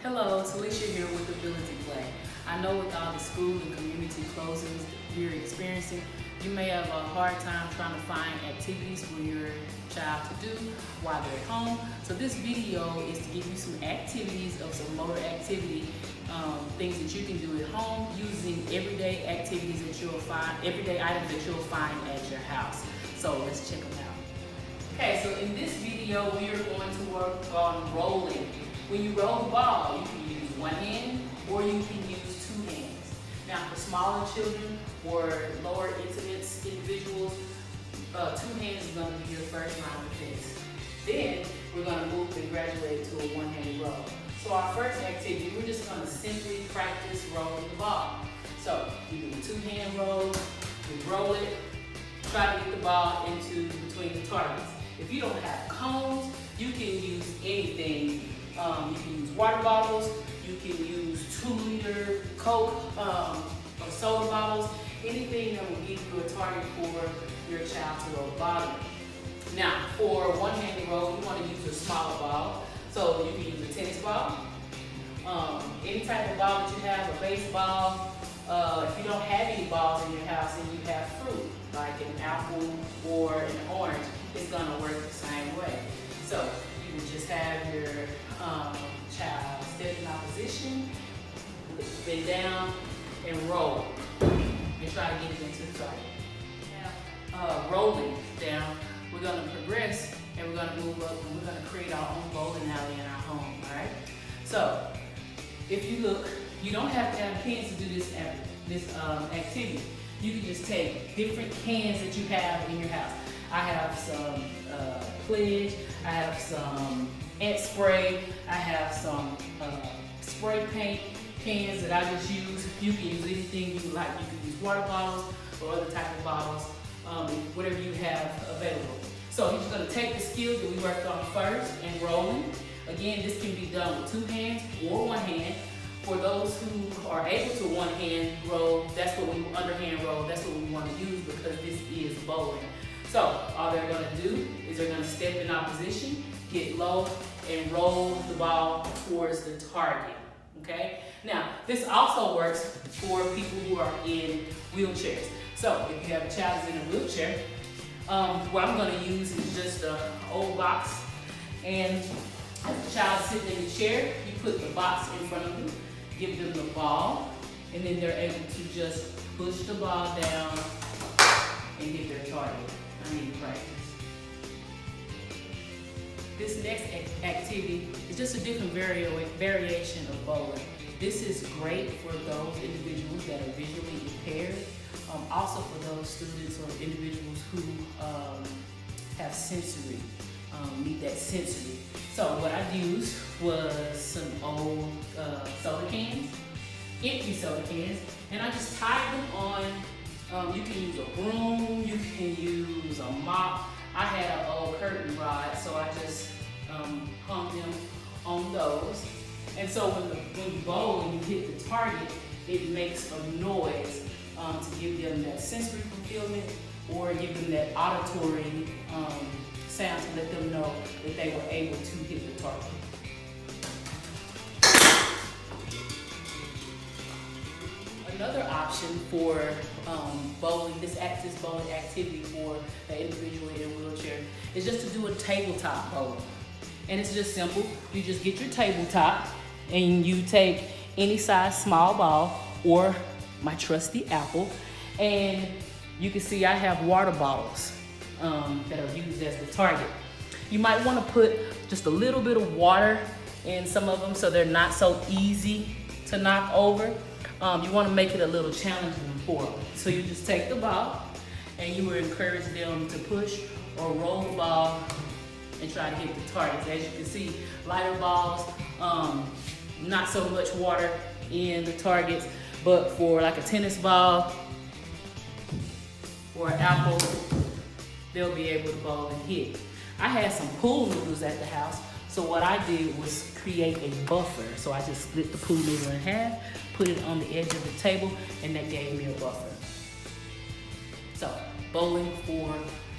Hello, Talisha here with Ability Play. I know with all the school and community closings we're experiencing, you may have a hard time trying to find activities for your child to do while they're at home. So this video is to give you some activities of some motor activity, things that you can do at home using everyday activities that you'll find, everyday items that you'll find at your house. So let's check them out. Okay, so in this video we are going to work on rolling. When you roll the ball, you can use one hand or you can use two hands. Now for smaller children or lower intimate individuals, two hands is going to be your first round of this. Then we're going to move and graduate to a one-hand roll. So our first activity, we're just going to simply practice rolling the ball. So you do a two-hand roll, you roll it, try to get the ball into between the targets. If you don't have cones, you can use anything. You can use water bottles, you can use 2-liter Coke or soda bottles, anything that will give you a target for your child to roll the ball in. Now, for one-handed roll, you want to use a smaller ball. So you can use a tennis ball, any type of ball that you have, a baseball. If you don't have any balls in your house and you have fruit, like an apple or an orange, it's going to work the same way. So you would just have your child step in opposition, bend down, and roll. And try to get it into the target. Now, rolling down, we're going to progress and we're going to move up and we're going to create our own bowling alley in our home, all right? So, if you look, you don't have to have pins to do this activity. You can just take different cans that you have in your house. I have some Pledge, I have some ant spray, I have some spray paint cans that I just use. You can use anything you like. You can use water bottles or other type of bottles, whatever you have available. So you're just going to take the skills that we worked on first and rolling. Again, this can be done with two hands or one hand. For those who are able to one hand roll, underhand roll, that's what we want to use because this is bowling. So all they're going to do is they're going to step in opposition, get low, and roll the ball towards the target. Okay? Now, this also works for people who are in wheelchairs. So if you have a child who's in a wheelchair, what I'm going to use is just an old box. And as the child is sitting in the chair, you put the box in front of them, give them the ball, and then they're able to just push the ball down and get their target. I need to practice. This next activity is just a different variation of bowling. This is great for those individuals that are visually impaired, also for those students or individuals who have sensory, need that sensory. So what I used was some old soda cans, empty soda cans, and I just tied them on. You can use a broom, you can use a mop. I had an old curtain rod, so I just hung them on those. And so when you bowl and you hit the target, it makes a noise to give them that sensory fulfillment or give them that auditory sound to let them know that they were able to hit the target. Another option for bowling, this bowling activity for an individual in a wheelchair is just to do a tabletop bowling. And it's just simple. You just get your tabletop and you take any size small ball or my trusty apple. And you can see I have water bottles that are used as the target. You might want to put just a little bit of water in some of them so they're not so easy to knock over. You want to make it a little challenging for them. So you just take the ball and you will encourage them to push or roll the ball and try to hit the targets. As you can see, lighter balls, not so much water in the targets, but for like a tennis ball or an apple, they'll be able to bowl and hit. I had some pool noodles at the house, so what I did was create a buffer. So I just split the pool noodle in half, put it on the edge of the table, and that gave me a buffer. So bowling for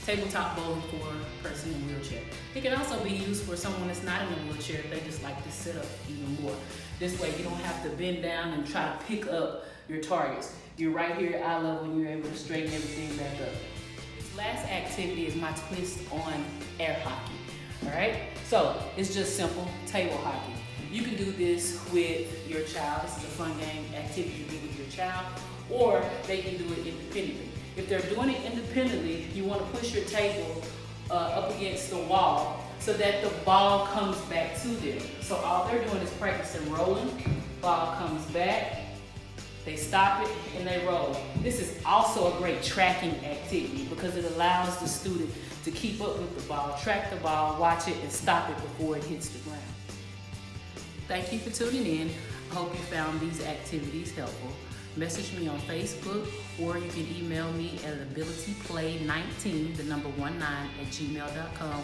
tabletop bowling for a person in a wheelchair. It can also be used for someone that's not in a wheelchair if they just like to sit up even more. This way you don't have to bend down and try to pick up your targets. You're right here at eye level and you're able to straighten everything back up. This last activity is my twist on air hockey. All right, so it's just simple table hockey. You can do this with your child. This is a fun game activity to do with your child, or they can do it independently. If they're doing it independently, you want to push your table up against the wall so that the ball comes back to them. So all they're doing is practicing rolling. Ball comes back, they stop it, and they roll. This is also a great tracking activity because it allows the student to keep up with the ball, track the ball, watch it, and stop it before it hits the ground. Thank you for tuning in. I hope you found these activities helpful. Message me on Facebook, or you can email me at abilityplay19, the number 19, @gmail.com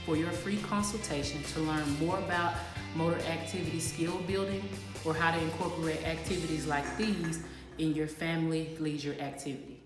for your free consultation to learn more about motor activity skill building or how to incorporate activities like these in your family leisure activity.